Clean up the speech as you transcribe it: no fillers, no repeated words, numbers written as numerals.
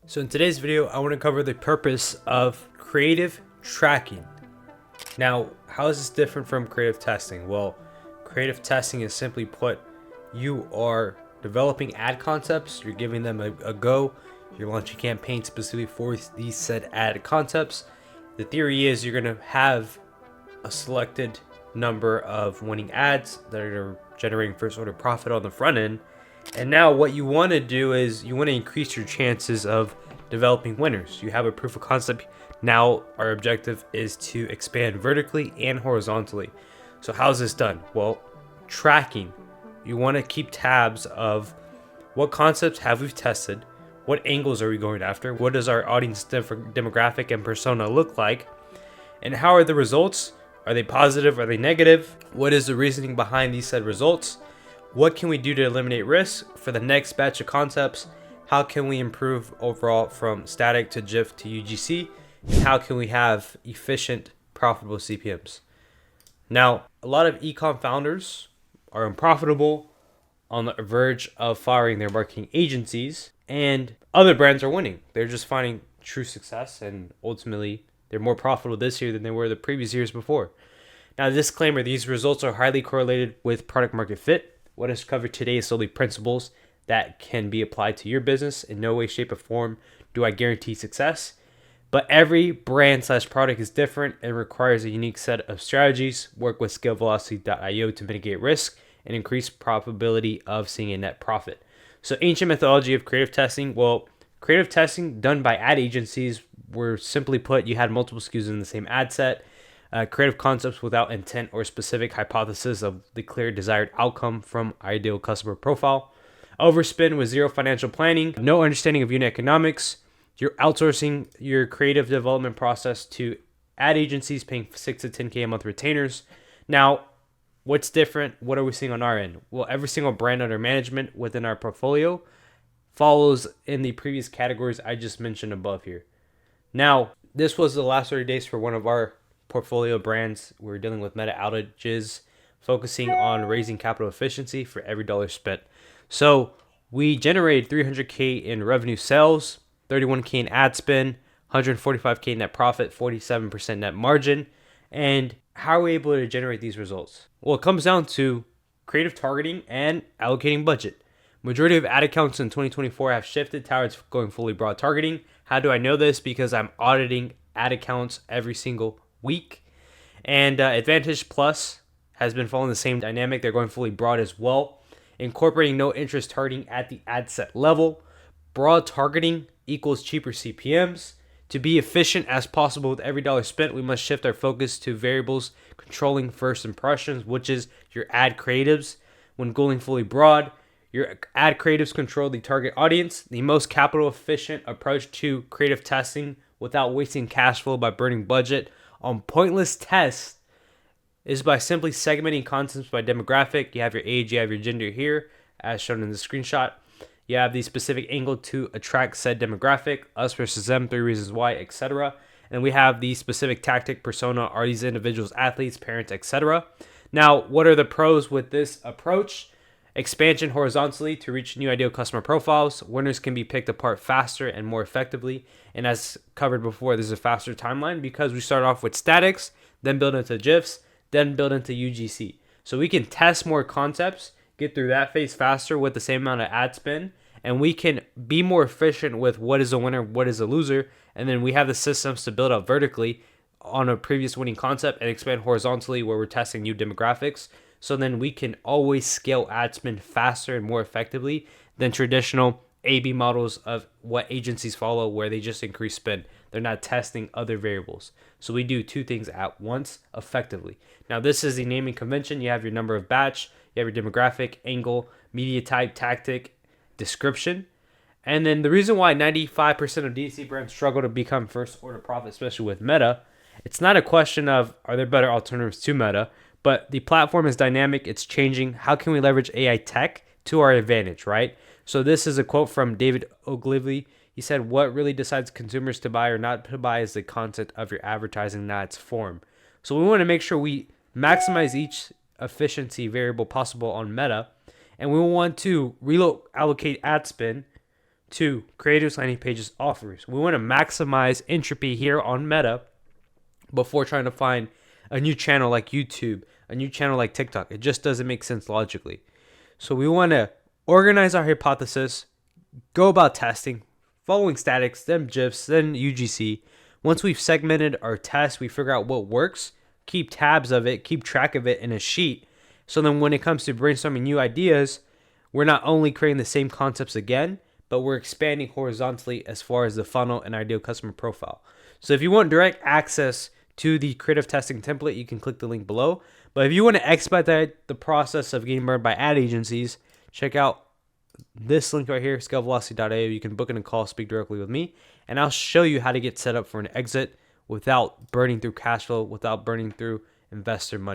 So in today's video, I want to cover the purpose of creative tracking. Now, how is this different from creative testing? Well, creative testing is simply put, you are developing ad concepts, you're giving them a go, you're launching campaigns specifically for these said ad concepts. The theory is you're going to have a selected number of winning ads that are generating first order profit on the front end. And now what you want to do is you want to increase your chances of developing winners. You have a proof of concept. Now our objective is to expand vertically and horizontally. So how's this done? Well, tracking. You want to keep tabs of what concepts have we tested, what angles are we going after, what does our audience demographic and persona look like, and how are the results? Are they positive? Are they negative? What is the reasoning behind these said results? What can we do to eliminate risk for the next batch of concepts? How can we improve overall from static to GIF to UGC? And how can we have efficient, profitable CPMs? Now, a lot of eCom founders are unprofitable, on the verge of firing their marketing agencies, and other brands are winning. They're just finding true success, and ultimately, they're more profitable this year than they were the previous years before. Now, disclaimer, these results are highly correlated with product market fit. What is covered today is solely principles that can be applied to your business. In no way, shape, or form do I guarantee success. But every brand/product is different and requires a unique set of strategies. Work with scalevelocity.io to mitigate risk and increase probability of seeing a net profit. So ancient methodology of creative testing. Well, creative testing done by ad agencies were simply put, you had multiple SKUs in the same ad set. Creative concepts without intent or specific hypothesis of the clear desired outcome from ideal customer profile. Overspend with zero financial planning, no understanding of unit economics. You're outsourcing your creative development process to ad agencies paying 6 to 10K a month retainers. Now, what's different? What are we seeing on our end? Well, every single brand under management within our portfolio follows in the previous categories I just mentioned above here. Now, this was the last 30 days for one of our portfolio brands. We're dealing with meta outages, focusing on raising capital efficiency for every dollar spent. So we generated 300K in revenue sales, 31K in ad spend, 145K net profit, 47% net margin. And how are we able to generate these results? Well, it comes down to creative targeting and allocating budget. Majority of ad accounts in 2024 have shifted towards going fully broad targeting. How do I know this? Because I'm auditing ad accounts every single week. And Advantage Plus has been following the same dynamic. They're going fully broad as well, incorporating no interest targeting at the ad set level. Broad targeting equals cheaper CPMs. To be efficient as possible with every dollar spent, we must shift our focus to variables controlling first impressions, which is your ad creatives. When going fully broad, your ad creatives control the target audience. The most capital efficient approach to creative testing without wasting cash flow by burning budget on pointless tests is by simply segmenting contents by demographic. You have your age, you have your gender here, as shown in the screenshot. You have the specific angle to attract said demographic, us versus them, 3 reasons why, etc. And we have the specific tactic persona. Are these individuals athletes, parents, etc.? Now, what are the pros with this approach? Expansion horizontally to reach new ideal customer profiles. Winners can be picked apart faster and more effectively. And as covered before, there's a faster timeline because we start off with statics, then build into GIFs, then build into UGC. So we can test more concepts, get through that phase faster with the same amount of ad spend, and we can be more efficient with what is a winner, what is a loser, and then we have the systems to build up vertically on a previous winning concept and expand horizontally where we're testing new demographics. So then we can always scale ad spend faster and more effectively than traditional A/B models of what agencies follow where they just increase spend. They're not testing other variables. So we do 2 things at once effectively. Now this is the naming convention. You have your number of batch, you have your demographic, angle, media type, tactic, description. And then the reason why 95% of DTC brands struggle to become first order profit, especially with Meta, it's not a question of are there better alternatives to Meta, but the platform is dynamic, it's changing. How can we leverage AI tech to our advantage, right? So this is a quote from David Ogilvy. He said, what really decides consumers to buy or not to buy is the content of your advertising, not its form. So we want to make sure we maximize each efficiency variable possible on Meta, and we want to reallocate ad spend to creatives, landing pages, offers. We want to maximize entropy here on Meta before trying to find a new channel like YouTube, a new channel like TikTok. It just doesn't make sense logically. So we want to organize our hypothesis, go about testing, following statics, then GIFs, then UGC. Once we've segmented our test, we figure out what works, keep tabs of it, keep track of it in a sheet. So then when it comes to brainstorming new ideas, we're not only creating the same concepts again, but we're expanding horizontally as far as the funnel and ideal customer profile. So if you want direct access to the creative testing template, you can click the link below. But if you want to expedite the process of getting burned by ad agencies, check out this link right here, scalevelocity.io. You can book in a call, speak directly with me, and I'll show you how to get set up for an exit without burning through cash flow, without burning through investor money.